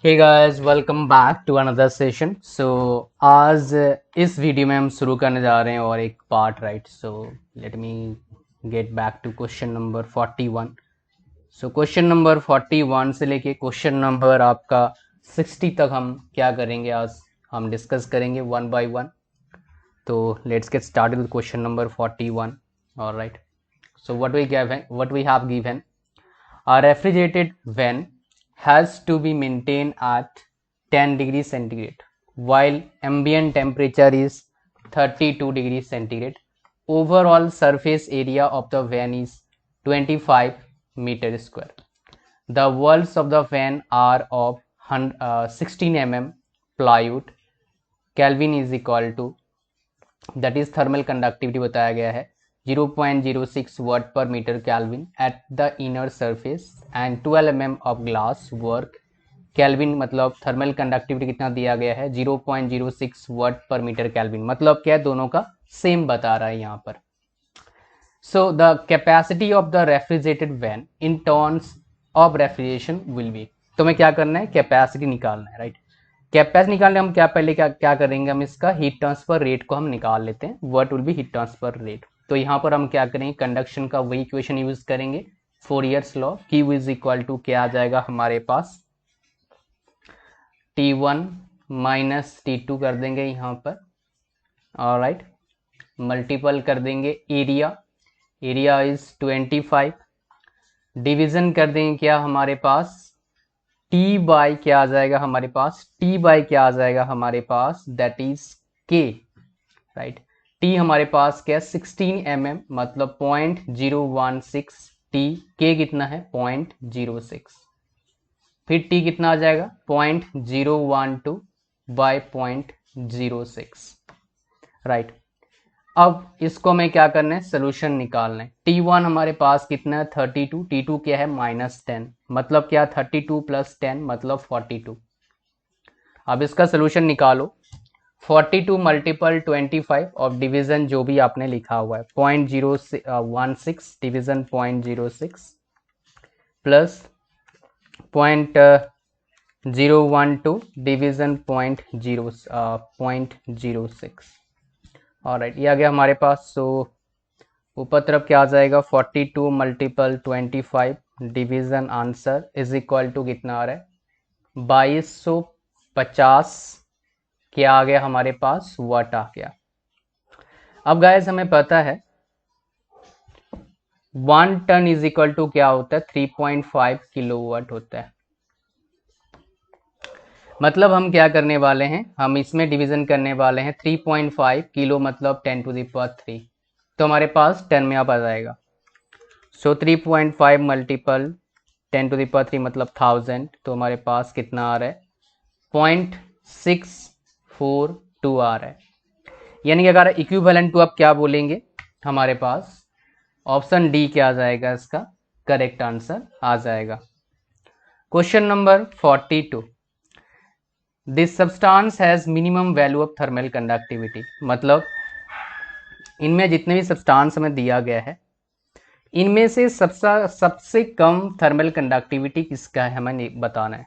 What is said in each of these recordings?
Hey guys, welcome back to another session. आज इस video में हम शुरू करने जा रहे हैं और एक part, right. Let me get back to question number 41। Question number 41 से लेके क्वेश्चन नंबर आपका 60 तक हम क्या करेंगे, आज हम डिस्कस करेंगे वन बाय वन। तो let's get started with question number 41। Alright, so what we have given, a refrigerated van has to be maintained at 10 degrees centigrade while ambient temperature is 32 degrees centigrade. Overall surface area of the van is 25 meter square. The walls of the van are of 16 mm plywood. Kelvin is equal to, that is thermal conductivity बताया गया है 0.06 watt per meter Kelvin at the inner surface and 12 mm of glass work. Kelvin मतलब thermal conductivity कितना दिया गया है 0.06 watt per meter Kelvin, मतलब क्या है, दोनों का सेम बता रहा है यहाँ पर। So the capacity of the refrigerated van in terms of refrigeration will be, तो हमें क्या करना है, कैपेसिटी निकालना है, राइट। कैपेसिटी निकालने हम क्या करेंगे, हम इसका हीट ट्रांसफर रेट को हम निकाल लेते हैं। What will be heat transfer rate. तो यहाँ पर हम क्या करेंगे, कंडक्शन का वही इक्वेशन यूज करेंगे, Fourier's law. Q is equal to क्या आ जाएगा हमारे पास, T1 माइनस T2 कर देंगे यहाँ पर, ऑलराइट, मल्टीपल कर देंगे एरिया इज 25, डिवीजन कर देंगे क्या हमारे पास, टी बाई क्या आ जाएगा हमारे पास, टी बाई क्या आ जाएगा हमारे पास, दैट इज के, राइट। टी हमारे पास क्या, 16 mm मतलब 0.016 टी, के कितना है 0.06, फिर टी कितना आ जाएगा 0.012 बाय 0.06, राइट। अब इसको हमें क्या करना है, सोल्यूशन निकालना है। T1 हमारे पास कितना है 32, T2 क्या है -10, मतलब क्या 32 + 10 मतलब 42। अब इसका सोल्यूशन निकालो, 42 मल्टीपल 25 और डिवीजन जो भी आपने लिखा हुआ है 0.016 डिवीजन 0.06 प्लस 0.012 डिवीजन 0.06। ऑलराइट, ये आ गया हमारे पास। सो ऊपर तरफ क्या आ जाएगा, 42 multiple 25 division answer is equal to कितना आ रहा है 2250, क्या आ गया हमारे पास, वाट आ गया। अब गाइस हमें पता है 1 टन इज इक्वल टू क्या होता है 3.5 किलोवाट होता है। मतलब हम क्या करने वाले हैं, हम इसमें डिवीजन करने वाले हैं 3.5 किलो मतलब 10⁻3, तो हमारे पास 10 में अब आ जाएगा। सो 3.5 मल्टीपल 10⁻3 मतलब 1000, तो हमारे पास कितना आ रहा है 0.642 आ रहा है। यानी कि अगर इक्विवेलेंट टू आप क्या बोलेंगे, हमारे पास ऑप्शन डी क्या आ जाएगा, इसका करेक्ट आंसर आ जाएगा। Question number 42, this substance has minimum value of thermal conductivity, मतलब इनमें जितने भी सब्सटेंस हमें दिया गया है इनमें से सबसे कम थर्मल कंडक्टिविटी किसका है हमें बताना है।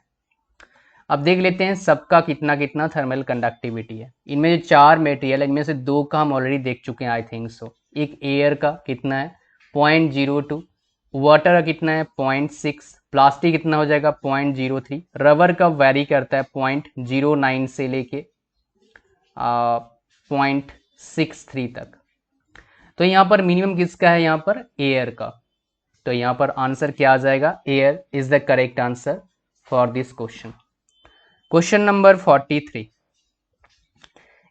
अब देख लेते हैं सबका कितना कितना थर्मल कंडक्टिविटी है। इनमें जो 4 मटेरियल है इनमें से 2 का हम ऑलरेडी देख चुके हैं, आई थिंक सो। एक एयर का कितना है 0.02, वाटर का कितना है 0.6, प्लास्टिक कितना हो जाएगा 0.03, रबर का वेरी करता है 0.09 से लेके 0.63 तक। तो यहाँ पर मिनिमम किसका है, यहाँ पर एयर का। तो यहाँ पर आंसर क्या आ जाएगा, air is the correct answer for this question. Question number 43,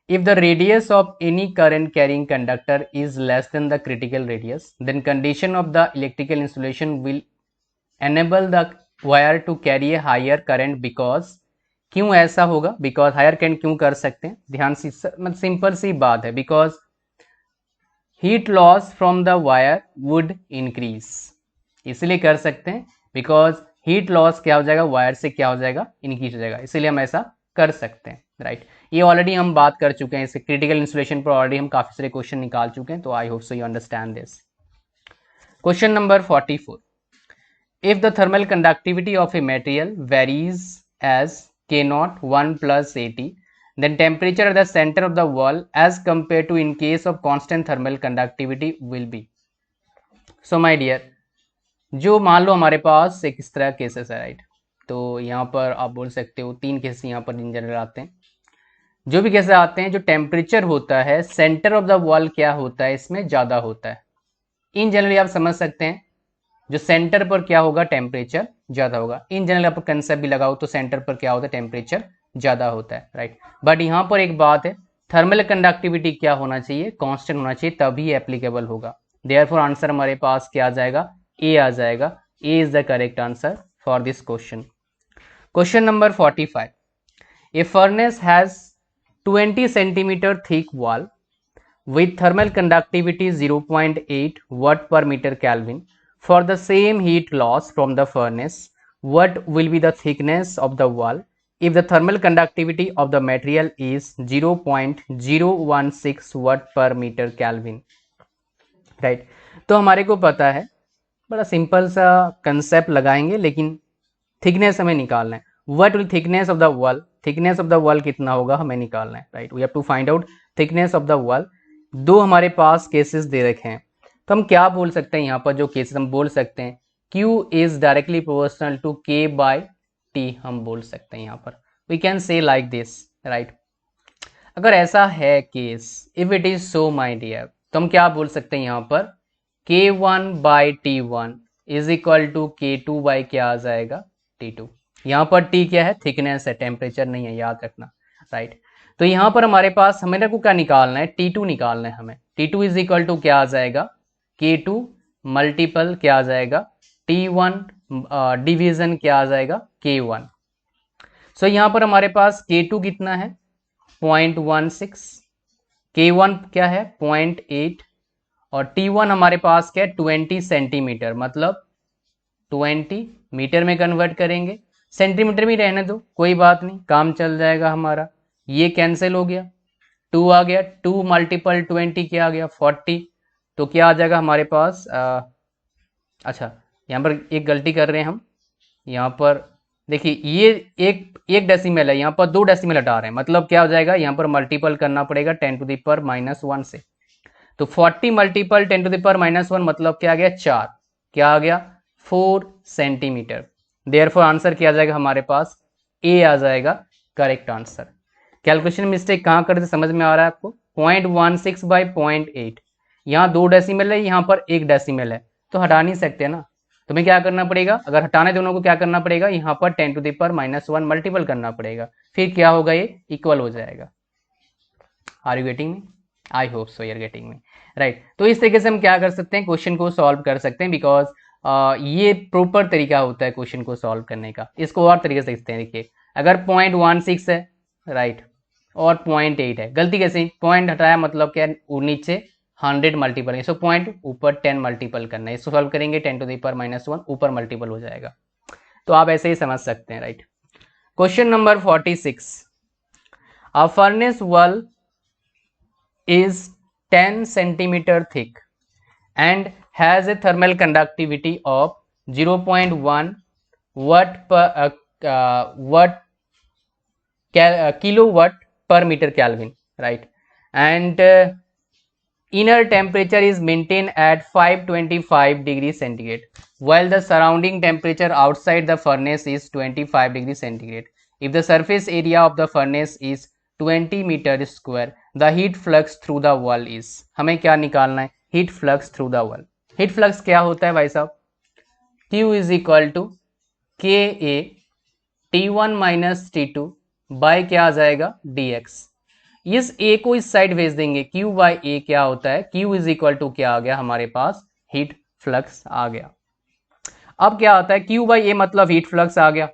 if the radius of any current carrying conductor is less than the critical radius, then condition of the electrical insulation will enable the wire to carry a higher current because, क्यों ऐसा होगा, because higher current क्यों कर सकते हैं, ध्यान से, simple सी बात है, because heat loss from the wire would increase, इसलिए कर सकते हैं बिकॉज हीट लॉस क्या हो जाएगा, वायर से क्या हो जाएगा, इंक्रीज हो जाएगा, इसलिए हम ऐसा कर सकते हैं, राइट। ये ऑलरेडी हम बात कर चुके हैं, इसे क्रिटिकल इंसुलेशन पर ऑलरेडी हम काफी सारे क्वेश्चन निकाल चुके हैं, तो आई hope so you understand this. Question number 44, if the thermal conductivity of a material varies as K naught 1 plus AT, then temperature at the center of the wall as compared to in case of constant thermal conductivity will be. So my dear, जो मान लो हमारे पास एक इस तरह cases है right, तो यहाँ पर आप बोल सकते हो 3 केसेस यहाँ पर इन जनरल आते हैं। जो भी केसेस आते हैं, जो टेम्परेचर होता है सेंटर ऑफ द वॉल क्या होता है, इसमें ज़्यादा होता है। इन जनरली आप समझ सकते हैं जो सेंटर पर क्या होगा, टेम्परेचर ज़्यादा होगा। इन जनरल आप कंसेप्ट भी लगाओ तो सेंटर पर क्या होता है, टेम्परेचर ज़्यादा होता है राइट। बट यहाँ पर एक बात है, थर्मल कंडक्टिविटी क्या होना चाहिए, कांस्टेंट होना चाहिए, तभी एप्लीकेबल होगा। देयरफॉर आंसर हमारे पास क्या आ जाएगा, ए आ जाएगा। A is the correct answer for this question. Question number 45, a furnace has 20 centimeter thick wall with thermal conductivity 0.8 watt per meter Kelvin. For the same heat loss from the furnace, what will be the thickness of the wall if the thermal conductivity of the material is 0.016 watt per meter Kelvin? Right, तो हमारे को पता है, बड़ा simple सा concept लगाएंगे, लेकिन thickness हमें निकालना है। What will thickness of the wall, thickness of the wall कितना होगा हमें निकालना है right. We have to find out thickness of the wall. दो हमारे पास केसेस दे रखे हैं, तो हम क्या बोल सकते हैं यहाँ पर, जो केसेस हम बोल सकते हैं Q is directly proportional to K by T, हम बोल सकते हैं यहाँ पर। We can say like this right. अगर ऐसा है case, if it is so my dear, तो हम क्या बोल सकते हैं यहाँ पर, K1 by T1 is equal to K2 by क्या आ जाएगा, T2। यहाँ पर T क्या है, थिकनेस है, टेम्परेचर नहीं है, याद रखना राइट। तो यहाँ पर हमारे पास हमें को क्या निकालना है, T2 निकालना है हमें। T2 इज इक्वल टू क्या आ जाएगा, K2 मल्टीपल क्या आ जाएगा, T1 डिवीजन क्या आ जाएगा, K1। सो यहाँ पर हमारे पास K2 कितना है, 0.16, K1 क्या है 0.8, और T1 हमारे पास क्या है 20 सेंटीमीटर, मतलब 20 मीटर में कन्वर्ट करेंगे, सेंटीमीटर में रहने दो कोई बात नहीं, काम चल जाएगा हमारा। ये कैंसिल हो गया, 2 आ गया, 2 मल्टीपल 20 क्या आ गया 40। तो क्या आ जाएगा हमारे पास, अच्छा यहाँ पर एक गलती कर रहे हैं हम, यहाँ पर देखिए ये एक डेसिमल है, यहाँ पर 2 डेसिमल हटा रहे हैं, मतलब क्या हो जाएगा, यहाँ पर मल्टीपल करना पड़ेगा 10 टू द पावर -1 से। तो 40 मल्टीपल 10 टू द पावर -1 मतलब क्या आ गया, 4, क्या आ गया 4 सेंटीमीटर। देयरफॉर आंसर क्या आ जाएगा हमारे पास, ए आ जाएगा करेक्ट आंसर। कैलकुलेशन मिस्टेक कहाँ करते समझ में आ रहा है आपको, 0.16 बाई 0.8, यहाँ 2 डेसिमल है, यहाँ पर 1 डेसिमल है, तो हटा नहीं सकते ना, तुम्हें क्या करना पड़ेगा, अगर हटाने दोनों को क्या करना पड़ेगा, यहाँ पर 10 टू द पावर -1 मल्टीपल करना पड़ेगा, फिर क्या होगा, ये इक्वल हो जाएगा। Are you getting me, I hope so you're getting me right. तो इस तरीके से हम क्या कर सकते हैं, क्वेश्चन को सॉल्व कर सकते हैं, बिकॉज ये प्रॉपर तरीका होता है क्वेश्चन को सॉल्व करने का। इसको और तरीके से देखते हैं, देखिए अगर 0.16 है राइट और 0.8 है, गलती कैसे, पॉइंट हटाया मतलब क्या, नीचे 100 मल्टीपल है, सो पॉइंट ऊपर 10 मल्टीपल करना है, इसको सॉल्व करेंगे 10 टू द पावर -1 ऊपर मल्टीपल हो जाएगा। तो आप ऐसे ही समझ सकते हैं right. Question number 46, a furnace wall is 10 centimeter thick and has a thermal conductivity of 0.1 watt per kilowatt per meter Kelvin, right? And inner temperature is maintained at 525 degrees centigrade, while the surrounding temperature outside the furnace is 25 degrees centigrade. If the surface area of the furnace is 20 meter square, the heat flux through the wall is, हमें क्या निकालना है, heat flux through the wall। heat flux क्या होता है भाई साहब, Q is equal to KA T1 minus T2 by क्या आ जाएगा dx। इस A को इस साइड भेज देंगे, Q बाय A क्या होता है, Q is equal to क्या आ गया हमारे पास, heat flux आ गया। अब क्या आता है, Q बाय A मतलब heat flux आ गया,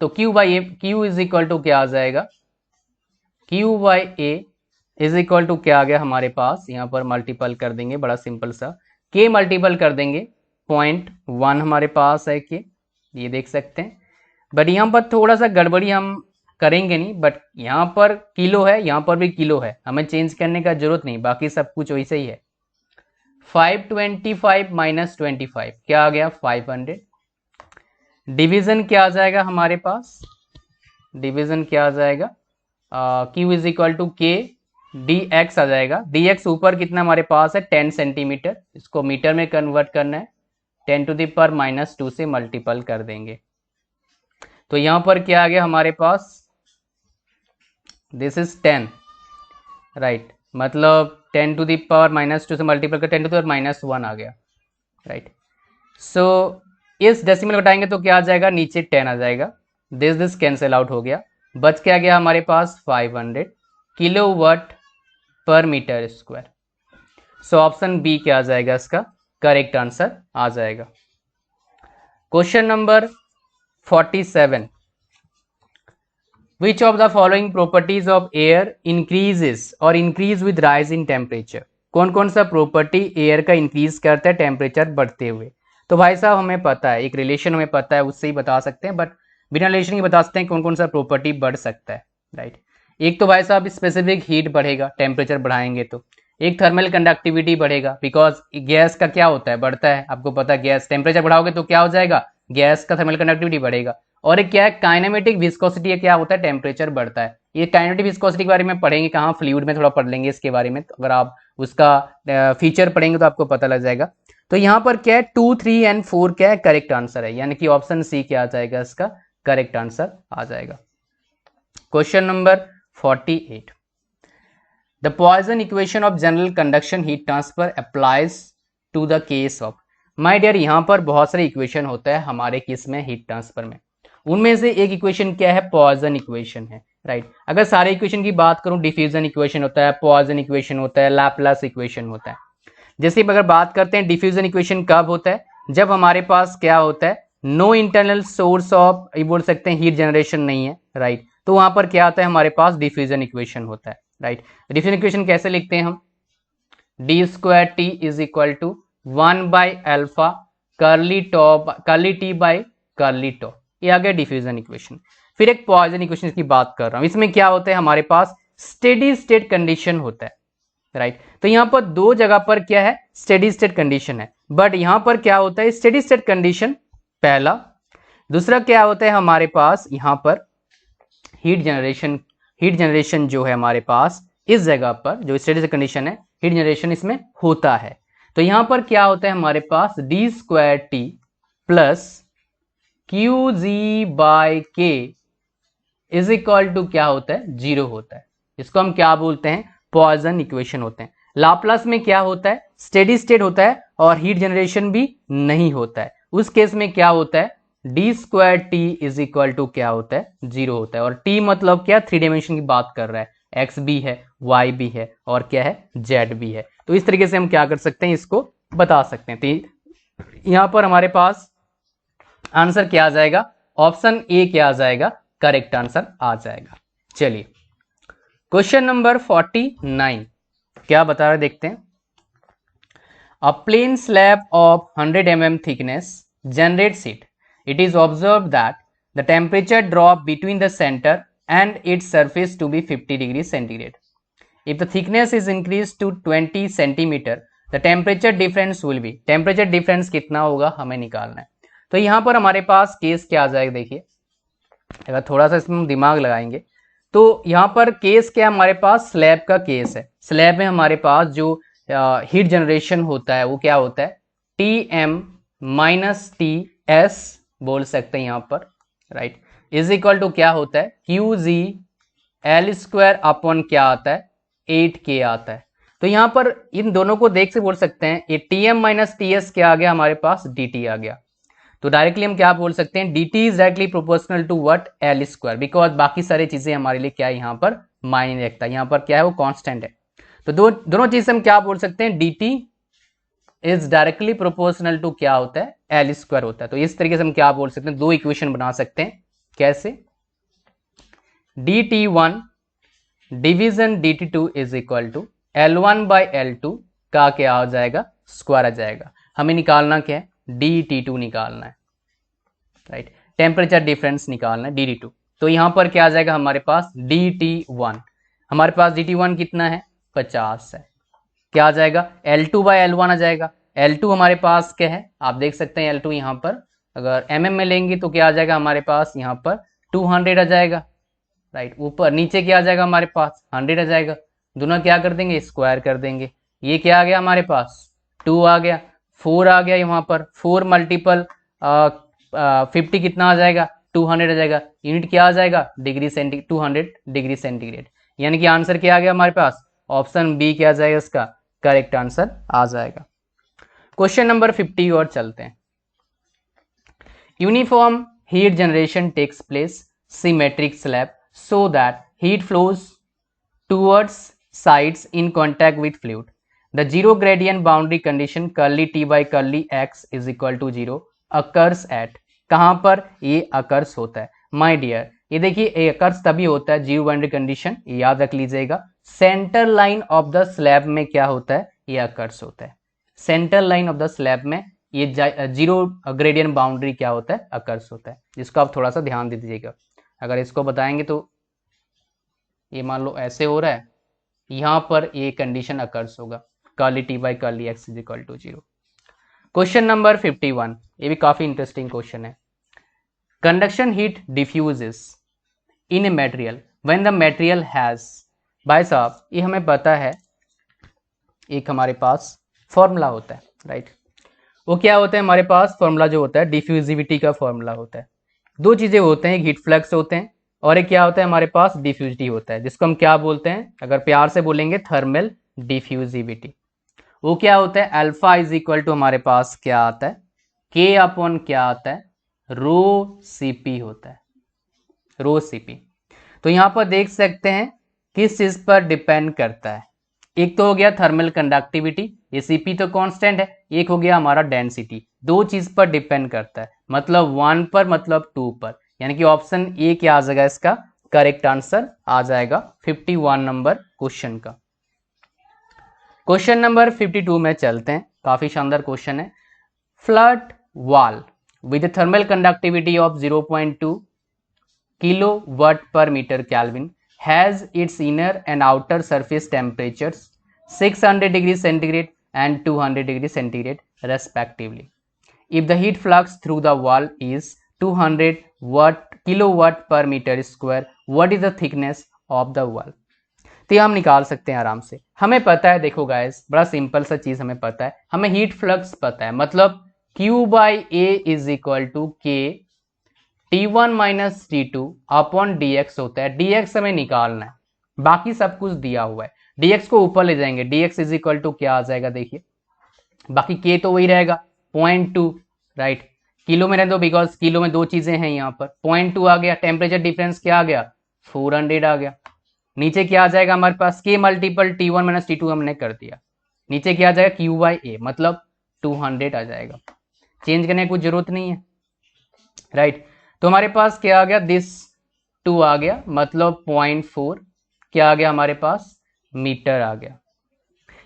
तो Q by A Q is equal to क्या आ जाएगा, Q by A is equal to क्या आ गया हमारे पास, यहाँ पर मल्टीपल कर देंगे, बड़ा सिंपल सा, K मल्टीपल कर देंगे 0.1 हमारे पास है K, ये देख सकते हैं। बट यहाँ पर थोड़ा सा गड़बड़ी हम करेंगे नहीं, बट यहाँ पर किलो है, यहाँ पर भी किलो है, हमें चेंज करने का जरूरत नहीं, बाकी सब कुछ वैसे ही है। 525 माइनस 25 क्या आ गया 500, डिवीजन क्या आ जाएगा हमारे पास डिवीजन क्या आ जाएगा, Q इज इक्वल टू के डी एक्स आ जाएगा। डी एक्स ऊपर कितना हमारे पास है 10 सेंटीमीटर, इसको मीटर में कन्वर्ट करना है, 10⁻⁻2 से मल्टीपल कर देंगे। तो यहां पर क्या आ गया हमारे पास, दिस इज 10 राइट, मतलब 10⁻⁻2 से मल्टीपल कर 10⁻⁻1 आ गया राइट। सो इस डेसिमल घटाएंगे तो क्या आ जाएगा, नीचे 10 आ जाएगा, दिस कैंसिल आउट हो गया, बच क्या गया हमारे पास 500 kilowatt per metre square. So option B क्या आ जाएगा, इसका करेक्ट आंसर आ जाएगा। Question number 47, which of the following properties of air increases और increase with rise in temperature. कौन कौन सा प्रॉपर्टी एयर का इंक्रीज करता है टेम्परेचर बढ़ते हुए। तो भाई साहब हमें पता है, एक रिलेशन हमें पता है, उससे ही बता सकते हैं, बट बिना रिलेशन के बता सकते हैं कौन कौन सा प्रॉपर्टी बढ़ सकता है राइट। एक तो भाई साहब स्पेसिफिक हीट बढ़ेगा, टेम्परेचर बढ़ाएंगे तो। एक थर्मल कंडक्टिविटी बढ़ेगा, बिकॉज गैस का क्या होता है, बढ़ता है, आपको पता है गैस टेम्परेचर बढ़ाओगे तो क्या हो जाएगा, गैस का थर्मल कंडक्टिविटी बढ़ेगा। और एक क्या है, काइनेमेटिक विस्कोसिटी, क्या होता है, टेम्परेचर बढ़ता है। ये काइनेमेटिक विस्कोसिटी के बारे में पढ़ेंगे कहाँ, फ्लूइड में थोड़ा पढ़ लेंगे इसके बारे में, तो अगर आप उसका फीचर पढ़ेंगे तो आपको पता लग जाएगा। तो यहाँ पर क्या है 2, 3 एंड 4 क्या है करेक्ट आंसर है, यानी कि ऑप्शन सी क्या आ जाएगा, इसका करेक्ट आंसर आ जाएगा। Question number 48, the Poisson equation of general conduction heat transfer applies to the case of. My dear, यहाँ पर बहुत सारे इक्वेशन होता है हमारे केस में हीट ट्रांसफर में, उनमें से एक इक्वेशन क्या है, पॉइसन इक्वेशन है राइट। अगर सारे इक्वेशन की बात करूं, डिफ्यूजन इक्वेशन होता है, पॉइसन इक्वेशन होता है, लैपलास इक्वेशन होता है। जैसे अगर बात करते हैं डिफ्यूजन इक्वेशन कब होता है, जब हमारे पास क्या होता है, नो इंटरनल सोर्स ऑफ, ये बोल सकते हैं हीट जनरेशन नहीं है राइट, तो वहां पर क्या आता है हमारे पास डिफ्यूजन इक्वेशन होता है राइट। डिफ्यूजन इक्वेशन कैसे लिखते हैं हम, d²T is equal to 1/α curly T by curly tau, ये आ गया डिफ्यूजन इक्वेशन। फिर एक पॉइसन इक्वेशन की बात कर रहा हूं, इसमें क्या होता है हमारे पास स्टेडी स्टेट कंडीशन होता है राइट। तो यहां पर दो जगह पर क्या है, स्टेडी स्टेट कंडीशन है, बट यहां पर क्या होता है स्टेडी स्टेट कंडीशन पहला, दूसरा क्या होता है हमारे पास यहां पर हीट जनरेशन जो है हमारे पास इस जगह पर जो स्टेडी स्टेट कंडीशन है, हीट जनरेशन इसमें होता है। तो यहां पर क्या होता है हमारे पास d² plus Qg/K is equal to क्या होता है, 0 होता है। इसको हम क्या बोलते हैं, पॉइसन इक्वेशन होते हैं। लाप्लास में क्या होता है, स्टेडी स्टेट होता है और हीट जनरेशन भी नहीं होता है, उस केस में क्या होता है, d² इज इक्वल टू क्या होता है, 0 होता है। और t मतलब क्या, 3 डायमेंशन की बात कर रहा है, x भी है, y भी है और क्या है, z भी है। तो इस तरीके से हम क्या कर सकते हैं, इसको बता सकते हैं। तो यहां पर हमारे पास आंसर क्या आ जाएगा, ऑप्शन ए क्या आ जाएगा, करेक्ट आंसर आ जाएगा। चलिए क्वेश्चन नंबर 49 क्या बता रहे देखते हैं। A plane slab of 100 mm thickness generates heat. It is observed that the temperature drop between the center and its surface to be 50 degrees centigrade. If the thickness is increased to 20 centimeter, the temperature difference will be, temperature difference कितना होगा हमें निकालना है। तो यहां पर हमारे पास case क्या आ जाएगा, देखिए अगर थोड़ा सा इसमें दिमाग लगाएंगे तो यहां पर केस क्या हमारे पास, स्लैब का केस है। स्लैब में हमारे पास जो हीट जनरेशन होता है वो क्या होता है, Tm-Ts बोल सकते हैं यहां पर राइट, इज इक्वल टू क्या होता है, Qg L² क्या आता है, 8K आता है। तो यहां पर इन दोनों को देख से बोल सकते हैं, ये Tm-Ts क्या आ गया हमारे पास, dt आ गया। तो डायरेक्टली हम क्या बोल सकते हैं, dt is directly proportional to what, L², because बाकी सारी चीजें हमारे लिए क्या है यहाँ पर मायने नहीं रखता, यहाँ पर क्या है वो कांस्टेंट है। तो दोनों चीज हम क्या बोल सकते हैं, dt is directly proportional to क्या होता है, L² होता है। तो इस तरीके से हम क्या बोल सकते हैं, दो इक्वेशन बना सकते हैं। कैसे, dt1 division dt2 is equal to L1/L2 का क्या आ जाएगा, स्क्वायर आ जाएगा। हमें निकालना क्या है, dt2 निकालना है राइट, टेम्परेचर डिफरेंस निकालना है dt2। तो यहां पर क्या आ जाएगा हमारे पास, dt1, हमारे पास dt1 कितना है, 50 है, क्या आ जाएगा, L2/L1 आ जाएगा। L2 हमारे पास क्या है, आप देख सकते हैं L2 यहां पर अगर mm में लेंगे तो क्या आ जाएगा हमारे पास, यहां पर 200 आ जाएगा राइट, ऊपर नीचे क्या आ जाएगा हमारे पास 100 आ जाएगा, दोनों क्या कर देंगे स्क्वायर कर देंगे, ये क्या आ गया हमारे पास 2 आ गया, 4 आ गया, यहाँ पर 4 मल्टीपल 50 कितना आ जाएगा 200 आ जाएगा, यूनिट क्या आ जाएगा डिग्री सेंटी 200 डिग्री सेंटीग्रेड, यानी कि आंसर क्या आ गया हमारे पास ऑप्शन बी क्या आ जाएगा इसका करेक्ट आंसर आ जाएगा। क्वेश्चन नंबर 50 और चलते हैं। Uniform heat generation takes place symmetric slab so that heat flows towards sides in contact with fluid. The zero gradient boundary condition curly t by curly x is equal to 0 occurs at, कहां पर ये occurs होता है my dear, ये देखिए ये occurs तभी होता है जीरो बाउंड्री कंडीशन, याद रख लीजिएगा। Centre line of the slab में क्या होता है ये occurs होता है, centre line of the slab में ये जीरो ग्रेडियंट बाउंड्री क्या होता है occurs होता है, जिसको आप थोड़ा सा ध्यान दे दीजिएगा। अगर इसको बताएंगे तो ये मान लो ऐसे हो रहा है, यहां पर ये कंडीशन अकर्स होगा curly T by curly X is equal to 0। Question number 51, ये भी काफी इंटरेस्टिंग क्वेश्चन है। Conduction heat diffuses in a material when the material has, भाई साहब ये हमें पता है एक हमारे पास फॉर्मूला होता है, राइट, वो क्या होता है हमारे पास फॉर्मूला जो होता है डिफ्यूजिविटी का फॉर्मूला होता है। दो चीजें होते हैं, हीट फ्लक्स होते हैं और एक क्या होता है हमारे पास डिफ्यूजिविटी होता है, जिसको हम क्या बोलते हैं अगर प्यार से बोलेंगे थर्मल डिफ्यूजिविटी। वो क्या होता है अल्फा इज इक्वल टू हमारे पास क्या आता है के अपॉन क्या आता है रो सीपी होता है, रो सीपी। तो यहां पर देख सकते हैं किस चीज पर डिपेंड करता है, एक तो हो गया थर्मल कंडक्टिविटी, ये सीपी तो कांस्टेंट है, एक हो गया हमारा डेंसिटी, दो चीज पर डिपेंड करता है, मतलब 1 पर मतलब 2 पर, यानी कि ऑप्शन ए क्या आ जाएगा इसका करेक्ट आंसर आ जाएगा 51 नंबर क्वेश्चन का। क्वेश्चन नंबर 52 में चलते हैं, काफी शानदार क्वेश्चन है। Flat wall with thermal conductivity of 0.2 kilo watt per metre kelvin has its inner and outer surface temperatures 600 degree centigrade and 200 degree centigrade respectively. If the heat flux through the wall is 200 kilowatt per meter square, what is the thickness of the wall? तो हम निकाल सकते हैं आराम से, हमें पता है, देखो गाइस बड़ा सिंपल सा चीज हमें पता है, हमें हीट फ्लक्स पता है, मतलब Q by A is equal to K T1 minus T2 upon dx होता है, dx हमें निकालना है, बाकी सब कुछ दिया हुआ है, dx को ऊपर ले जाएंगे, dx इज इक्वल टू क्या आ जाएगा देखिए, बाकी k तो वही रहेगा 0.2, राइट, किलो में रह दो बिकॉज किलो में दो चीजें हैं यहाँ पर, 0.2 आ गया, टेम्परेचर डिफरेंस क्या आ गया 400 आ गया, नीचे क्या आ जाएगा हमारे पास k multiple T1 minus T2 हमने कर दिया, नीचे क्या आ जाएगा Q by A मतलब 200 आ जाएगा, चेंज करने की कुछ जरूरत नहीं है, राइट। तो हमारे पास क्या आ गया दिस 2 आ गया मतलब 0.4 क्या आ गया हमारे पास मीटर आ गया।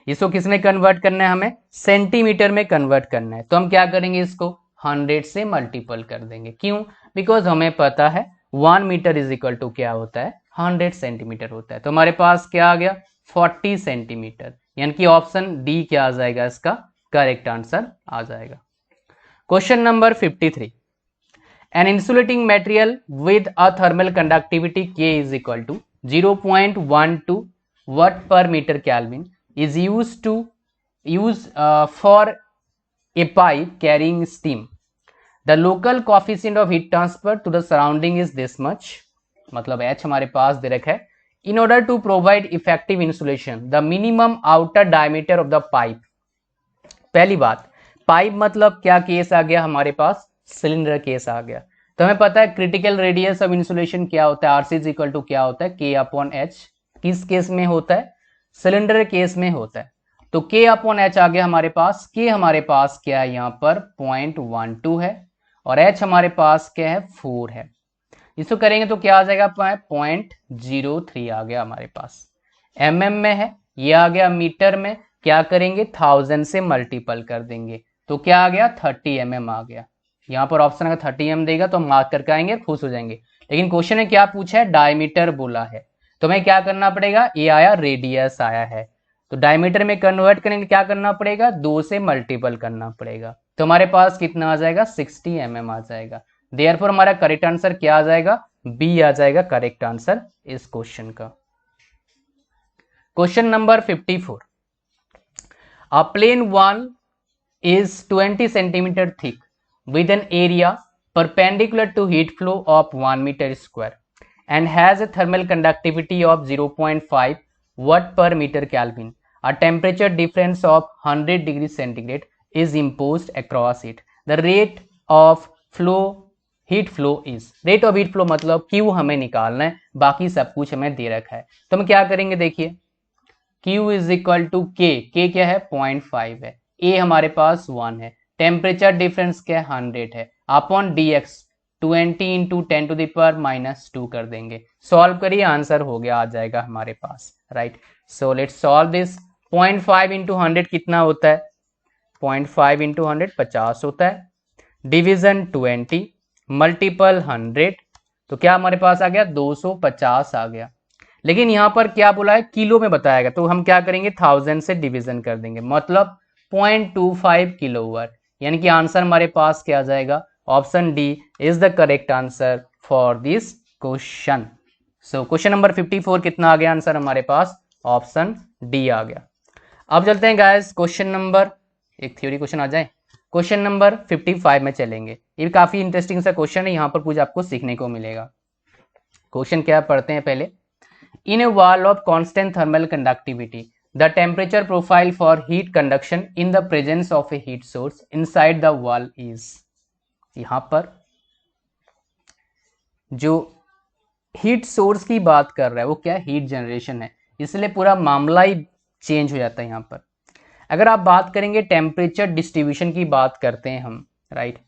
इसको किस में कन्वर्ट करना है, हमें सेंटीमीटर में कन्वर्ट करना है, तो हम क्या करेंगे इसको 100 से मल्टीपल कर देंगे, क्यों, बिकॉज हमें पता है 1 मीटर इज इक्वल टू क्या होता है 100 सेंटीमीटर होता है, तो हमारे पास क्या आ गया 40 सेंटीमीटर, यानी कि ऑप्शन डी क्या आ जाएगा इसका करेक्ट आंसर आ जाएगा। Question number 53, an insulating material with a thermal conductivity K is equal to 0.12 watt per meter Kelvin is used for a pipe carrying steam. The local coefficient of heat transfer to the surrounding is this much, मतलब H हमारे पास दे रखा है। In order to provide effective insulation, the minimum outer diameter of the pipe, पहली बात pipe मतलब क्या case आ गया हमारे पास सिलेंडर केस आ गया, तो हमें पता है क्रिटिकल रेडियस ऑफ इंसुलेशन क्या होता है आरसी इज इक्वल टू क्या होता है K अपॉन H, किस केस में होता है सिलेंडर केस में होता है, तो K अपॉन H आ गया हमारे पास, K हमारे पास क्या है यहाँ पर 0.12 है और H हमारे पास क्या है 4 है, इसको करेंगे तो क्या आ जाएगा 0.03 आ गया हमारे पास, mm में है, ये आ गया मीटर में, क्या करेंगे 1000 से मल्टीपल कर देंगे तो क्या आ गया 30 mm आ गया, यहाँ पर ऑप्शन अगर 30 mm देगा तो हम मार्क करके आएंगे खुश हो जाएंगे, लेकिन क्वेश्चन ने क्या पूछा है डायमीटर बोला है, तो हमें क्या करना पड़ेगा, ये आया रेडियस आया है, तो डायमीटर में कन्वर्ट करेंगे क्या करना पड़ेगा 2 से मल्टीपल करना पड़ेगा, तो हमारे पास कितना आ जाएगा 60 mm आ जाएगा, देयरफॉर हमारा करेक्ट आंसर क्या आ जाएगा बी आ जाएगा करेक्ट आंसर इस क्वेश्चन का। Question number 54, a plane wall is 20 centimeter thick with an area perpendicular to heat flow of 1 meter square and has a thermal conductivity of 0.5 watt per meter Kelvin. A temperature difference of 100 degrees centigrade is imposed across it. The rate of flow heat flow is, rate of heat flow मतलब Q हमें निकालना है, बाकी सब कुछ हमें दे रखा है। तो हम क्या करेंगे, देखिए Q is equal to K क्या है 0.5 है, A हमारे पास 1 है, टेम्परेचर डिफरेंस क्या है 100 है, upon dx 20 into 10 to the power -2 कर देंगे। सॉल्व करिए, आंसर हो गया, आ जाएगा हमारे पास, right. So let's solve this. 0.5 into 100 कितना होता है, 0.5 इंटू 100 50 होता है, डिविजन 20 मल्टीपल 100, तो क्या हमारे पास आ गया 250 आ गया। लेकिन यहां पर क्या बोला है, किलो में बताएगा, तो हम क्या करेंगे 1000 से डिवीजन कर देंगे, मतलब 0.25 किलोवाट, यानी कि आंसर हमारे पास क्या आ जाएगा, option D is the correct answer for this question. So question number 54 कितना आ गया आंसर हमारे पास, ऑप्शन डी आ गया। अब चलते हैं गाइस क्वेश्चन नंबर, एक थ्योरी क्वेश्चन आ जाए, क्वेश्चन नंबर 55 में चलेंगे। ये काफी इंटरेस्टिंग सा क्वेश्चन है, यहाँ पर कुछ आपको सीखने को मिलेगा। क्वेश्चन क्या पढ़ते हैं पहले। In a wall of constant thermal conductivity, the temperature profile for heat conduction in the presence of a heat source inside the wall is, यहां पर जो हीट सोर्स की बात कर रहा है वो क्या, हीट जनरेशन है, इसलिए पूरा मामला ही चेंज हो जाता है यहाँ पर। अगर आप बात करेंगे टेम्परेचर डिस्ट्रीब्यूशन की बात करते हैं हम, राइट,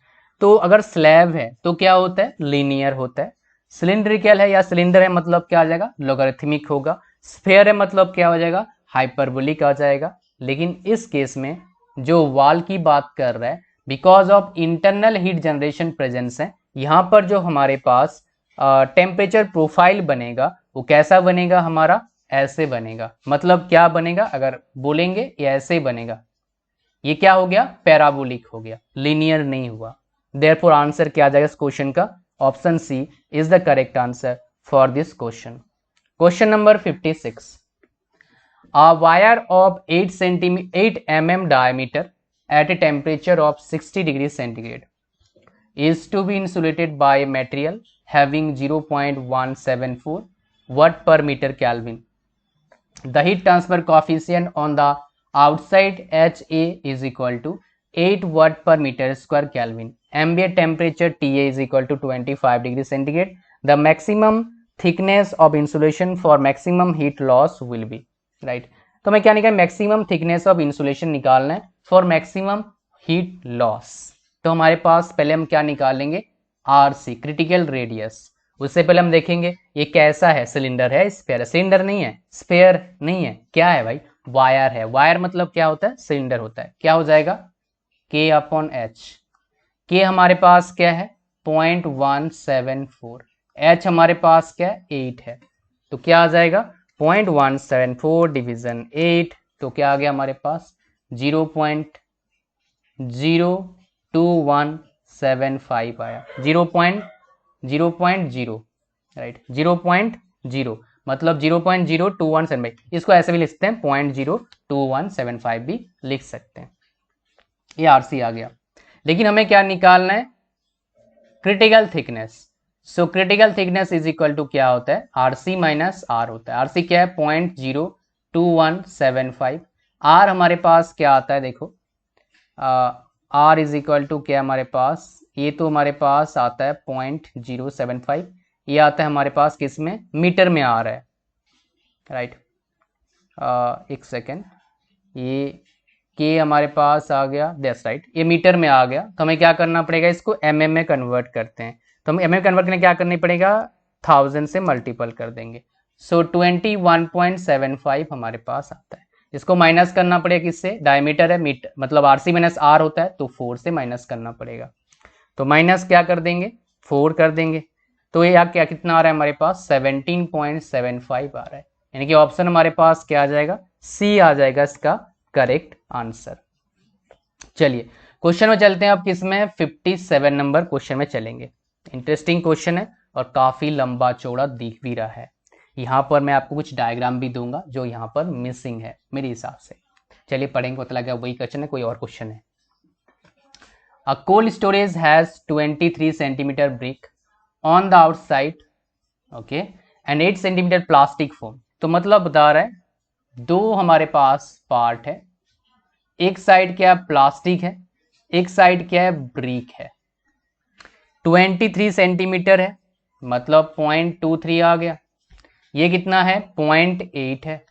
तो अगर स्लैब है तो क्या होता है, लीनियर होता है, सिलिंड्रिकल है या सिलेंडर है मतलब क्या आ जाएगा, लोगरिथमिक होगा, स्फेयर है मतलब क्या हो जाएगा, हाइपरबोलिक आ जाएगा। लेकिन इस केस में जो वॉल की बात कर रहा है, because of internal heat generation presence है, यहाँ पर जो हमारे पास टेम्परेचर प्रोफाइल बनेगा वो कैसा बनेगा, हमारा ऐसे बनेगा। मतलब क्या बनेगा, अगर बोलेंगे ये ऐसे बनेगा, ये क्या हो गया, पैराबोलिक हो गया, लीनियर नहीं हुआ। देयरफॉर आंसर क्या आ जाएगा इस क्वेश्चन का, option C is the correct answer for this question. Question number 56, a wire of 8 mm diameter at a temperature of 60 degrees centigrade is to be insulated by a material having 0.174 watt per meter Kelvin. The heat transfer coefficient on the outside HA is equal to 8 watt per meter square Kelvin. Ambient temperature TA is equal to 25 degrees centigrade. The maximum thickness of insulation for maximum heat loss will be, right. तो मैं क्या निकाल, maximum thickness of insulation निकालना है for maximum heat loss. तो हमारे पास पहले हम क्या निकालेंगे, आरसी क्रिटिकल रेडियस। उससे पहले हम देखेंगे ये कैसा है, सिलेंडर है, स्फेयर है, सिलेंडर नहीं है, स्फेयर नहीं है, क्या है भाई, वायर है। वायर मतलब क्या होता है, सिलेंडर होता है। क्या हो जाएगा, के अपॉन एच, के हमारे पास क्या है 0.174, एच हमारे पास क्या है 8 है, तो क्या आ जाएगा 0.174 डिवीजन 8, तो क्या आ गया हमारे पास 0.02175 आया, 0.0, राइट, 0.0 मतलब 0.0217, इसको ऐसे भी लिख सकते हैं 0.02175 भी लिख सकते हैं। ये आरसी आ गया। लेकिन हमें क्या निकालना है, critical thickness. So critical thickness is equal to क्या होता है, आरसी माइनस आर होता है। आरसी क्या है 0.02175, आर हमारे पास क्या आता है, देखो आर इज इक्वल टू क्या हमारे पास, ये तो हमारे पास आता है 0.075, ये आता है हमारे पास किस में, मीटर में आ रहा है, राइट। एक सेकेंड, ये के हमारे पास आ गया, दैट्स राइट, ये मीटर में आ गया। तो हमें क्या करना पड़ेगा, इसको एमएम में कन्वर्ट करते हैं। तो हम एमएम कन्वर्ट करने क्या करनी पड़ेगा, 1000 से मल्टीपल कर देंगे। सो 21.75 हमारे पास आता है। इसको माइनस करना पड़ेगा किससे, डायमीटर है, मीटर मतलब आरसी माइनस आर होता है, तो 4 से माइनस करना पड़ेगा। तो माइनस क्या कर देंगे, 4 कर देंगे। तो ये क्या कितना आ रहा है हमारे पास 17.75 आ रहा है, यानी कि ऑप्शन हमारे पास क्या आ जाएगा, सी आ जाएगा इसका करेक्ट आंसर। चलिए क्वेश्चन में चलते हैं अब, किसमें 57 नंबर क्वेश्चन में चलेंगे। इंटरेस्टिंग क्वेश्चन है और काफ़ी लंबा चौड़ा दिख भी रहा है। यहाँ पर मैं आपको कुछ डायग्राम भी दूंगा जो यहाँ पर मिसिंग है मेरे हिसाब से। चलिए पढ़ेंगे, पता लगा वही क्वेश्चन है, कोई और क्वेश्चन है। A cold storage has 23 centimetre brick on the outside, okay, and 8 centimetre plastic foam. तो मतलब बता रहा है दो हमारे पास पार्ट है, एक साइड क्या है प्लास्टिक है, एक साइड क्या है ब्रिक है। 23 सेंटीमीटर है मतलब 0.23 आ गया, ये कितना है 0.8 है।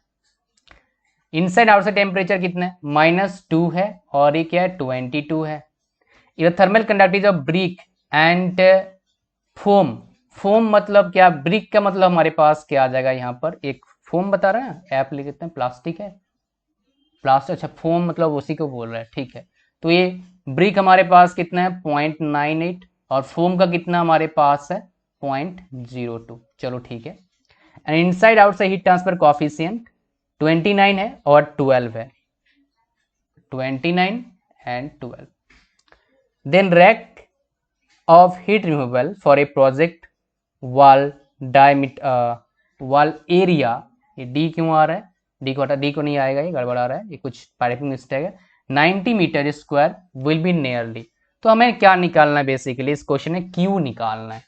इनसाइड आउटसाइड टेम्परेचर कितना है -2 है और ये क्या है 22 है। ये thermal conductivity of brick and foam, foam मतलब क्या, ब्रिक का मतलब हमारे पास क्या आ जाएगा, यहाँ पर एक फोम बता रहा है, ऐप लिख देते हैं, प्लास्टिक है, प्लास्टिक, अच्छा फोम मतलब उसी को बोल रहा है, ठीक है। तो ये ब्रिक हमारे पास कितना है 0.98 और फोम का कितना हमारे पास है 0.02, चलो ठीक है। And inside outside heat transfer coefficient 29 है और 12 है, 29 and 12। Then rate of heat removal for a project wall wall area, ये डी क्यों आ रहा है, डी को हटा, डी को नहीं आएगा, ये गड़बड़ आ रहा है, ये कुछ टाइपिंग मिस्टेक है। 90 metre square will be nearly. तो हमें क्या निकालना है बेसिकली, इस क्वेश्चन में क्यू निकालना है,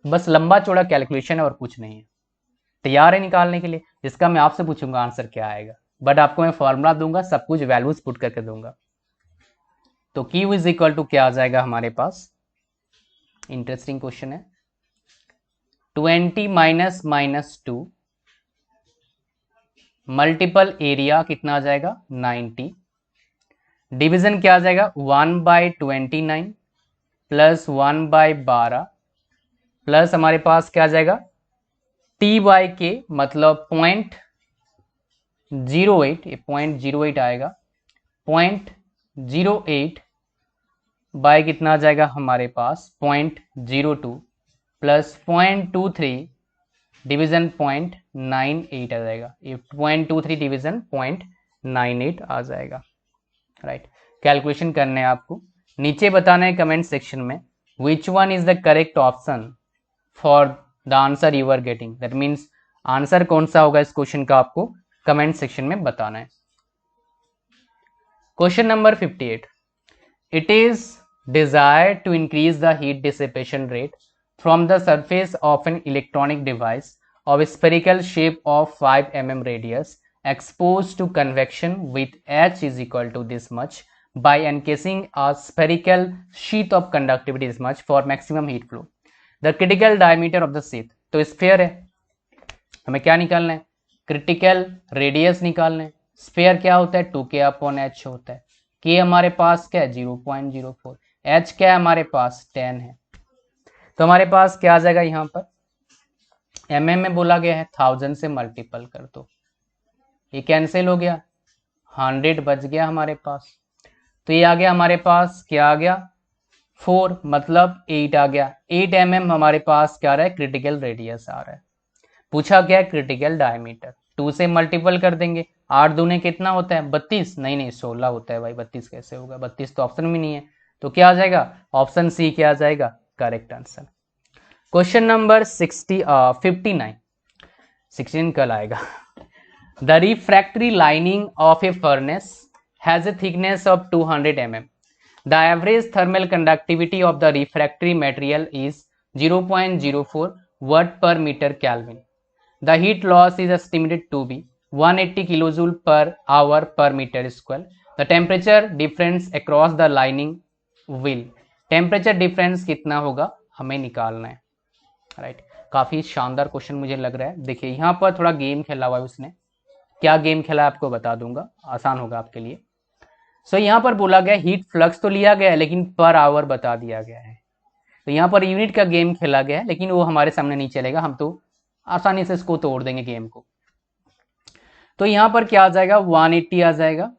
बस लंबा चौड़ा कैलकुलेशन है और कुछ नहीं है। तैयार है निकालने के लिए, जिसका मैं आपसे पूछूंगा आंसर क्या आएगा, बट आपको मैं फॉर्मूला दूंगा, सब कुछ वैल्यूज पुट करके दूंगा। तो Q इज इक्वल टू क्या आ जाएगा हमारे पास, इंटरेस्टिंग क्वेश्चन है, 20 माइनस 2 मल्टीपल एरिया कितना आ जाएगा 90, डिवीजन क्या आ जाएगा 1/29 प्लस 1/12 प्लस हमारे पास क्या आ जाएगा T/K मतलब 0.08, ये 0.08 आएगा, 0.08 बाय कितना आ जाएगा हमारे पास 0.02 प्लस 0.23 डिवीजन 0.98 आ जाएगा, ये 0.23 डिवीजन 0.98 आ जाएगा, राइट। कैलकुलेशन करने हैं आपको, नीचे बताना है कमेंट सेक्शन में which one is the correct option for the answer you are getting, that means answer कौन सा होगा इस क्वेश्चन का आपको कमेंट सेक्शन में बताना है। Question number 58, it is desired to increase the heat dissipation rate from the surface of an electronic device of a spherical shape of 5 mm radius exposed to convection with H is equal to this much by encasing a spherical sheath of conductivity this much for maximum heat flow. The critical diameter of the sheath, तो sphere है, हमें क्या निकालना है critical radius निकालना है। Sphere क्या होता है 2K/H होता है, K हमारे पास क्या है 0.04, H क्या है हमारे पास 10 है। तो हमारे पास क्या आ जाएगा यहाँ पर mm में बोला गया है 1000 से मल्टीपल कर दो, ये कैंसिल हो गया, 100 बच गया हमारे पास। तो ये आ गया हमारे पास क्या आ गया 4 मतलब 8 आ गया, 8 mm हमारे पास क्या आ रहा है क्रिटिकल रेडियस आ रहा है। पूछा क्या है क्रिटिकल डायमीटर, 2 से मल्टीपल कर देंगे, 8 दूने कितना होता है 32, नहीं 16 होता है भाई, 32 कैसे होगा, 32 तो ऑप्शन में नहीं है, तो क्या आ जाएगा ऑप्शन सी क्या आ जाएगा करेक्ट आंसर। क्वेश्चन नंबर 59, 16 कल आएगा। The refractory lining of A furnace has a thickness of 200 mm. The average thermal conductivity of the refractory material is 0.04 watt per meter Kelvin. The heat loss is estimated to be 180 kilojoule per hour per meter square. The temperature difference across the lining will, temperature difference कितना होगा हमें निकालना है, right. काफी शानदार question मुझे लग रहा है। देखिए यहाँ पर थोड़ा गेम खेला हुआ है उसने, क्या गेम खेला है आपको बता दूंगा, आसान होगा आपके लिए। सो यहाँ पर बोला गया हीट फ्लक्स तो लिया गया है लेकिन पर आवर बता दिया गया है, तो यहाँ पर यूनिट का गेम खेला गया है लेकिन वो हमारे सामने नहीं चलेगा, हम तो आसानी से इसको तोड़ देंगे गेम को। तो यहाँ पर क्या आ जाएगा 180 आ जाएगा,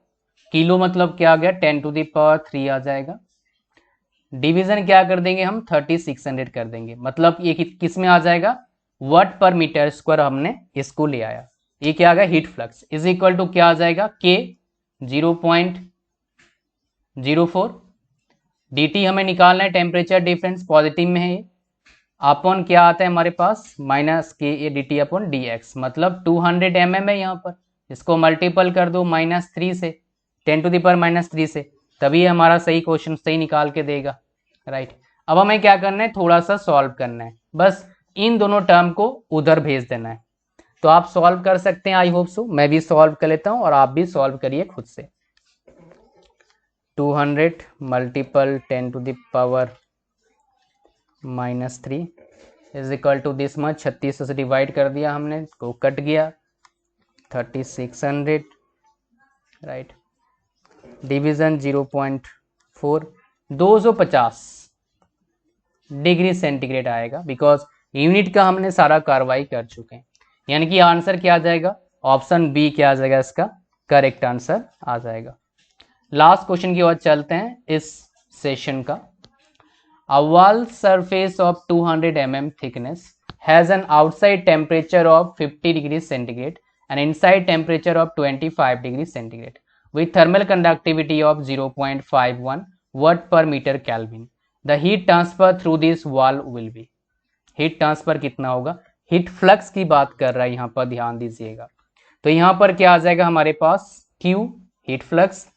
किलो मतलब क्या आ गया 10⁻³ आ जाएगा, डिवीजन क्या कर देंगे हम 3600 कर देंगे, मतलब ये किस में आ जाएगा वाट पर मीटर स्क्वायर, हमने इसको ले आया। ये क्या आ गया heat flux is equal to क्या आ जाएगा K 0.04, dt हमें निकालना है, टेम्परेचर डिफरेंस पॉजिटिव में है, अपॉन क्या आता है हमारे पास माइनस के A D T upon D x, मतलब 200 mm है यहाँ पर, इसको मल्टीपल कर दो -3 से, 10⁻³ से, तभी हमारा सही क्वेश्चन सही निकाल के देगा, राइट। अब हमें क्या करना है, थोड़ा सा सॉल्व करना है, बस इन दोनों टर्म को उधर भेज देना है। तो आप सॉल्व कर सकते हैं, आई होप सो। मैं भी सॉल्व कर लेता हूँ और आप भी सॉल्व करिए खुद से। 200 multiple 10⁻³ is equal to this much, 36 से डिवाइड कर दिया हमने, को कट गया 3600, राइट। डिवीजन 0.4, 250 डिग्री सेंटीग्रेड आएगा, बिकॉज यूनिट का हमने सारा कार्रवाई कर चुके हैं। यानी कि आंसर क्या आ जाएगा, ऑप्शन बी क्या आ जाएगा, इसका करेक्ट आंसर आ जाएगा। लास्ट क्वेश्चन की ओर चलते हैं इस सेशन का। A wall surface of 200 mm thickness has an outside temperature of 50 degrees centigrade and inside temperature of 25 degrees centigrade with thermal conductivity of 0.51 watt per meter Kelvin. The heat transfer through this wall will be. Heat transfer कितना होगा, heat flux की बात कर रहा है यहाँ पर, ध्यान दीजिएगा। तो यहाँ पर क्या आ जाएगा हमारे पास, Q हीट फ्लक्स,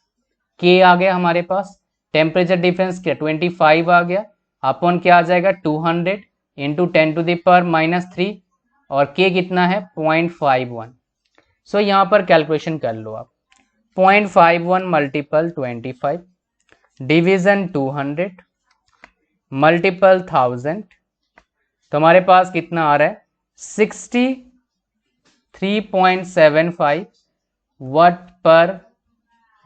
K आ गया हमारे पास, टेम्परेचर डिफरेंस क्या 25 आ गया, अपॉन क्या आ जाएगा 200 इंटू 10⁻³ और K कितना है 0.51। सो यहाँ पर कैलकुलेशन कर लो आप, 0.51 मल्टीपल 25 डिवीजन 200 मल्टीपल 1000, तो हमारे पास कितना आ रहा है 63.75 watt per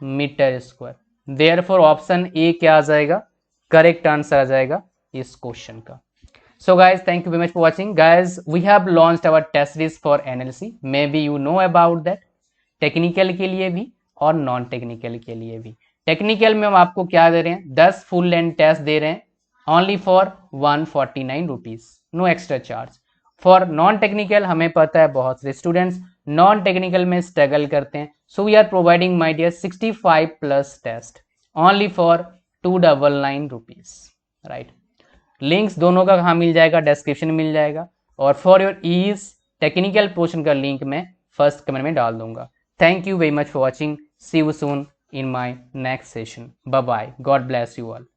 metre square. Therefore option A क्या आ जाएगा, करेक्ट आंसर आ जाएगा इस क्वेश्चन का। So guys, thank you very much for watching. Guys, we have launched our test series for NLC, may be you know about that, technical के लिए भी और नॉन टेक्निकल के लिए भी। टेक्निकल में हम आपको क्या दे रहे हैं, 10 फुल लेंथ टेस्ट दे रहे हैं, only for 149 rupees, no extra charge. For non technical हमें पता है बहुत से स्टूडेंट्स नॉन टेक्निकल में स्ट्रगल करते हैं, so we are providing my dear 65+ test only for 299 rupees, right. Links दोनों का कहाँ मिल जाएगा, डिस्क्रिप्शन मिल जाएगा, और for your ease technical portion का लिंक मैं फर्स्ट कमेंट में डाल दूंगा। Thank you very much for watching, see you soon in my next session. Bye bye. God bless you all.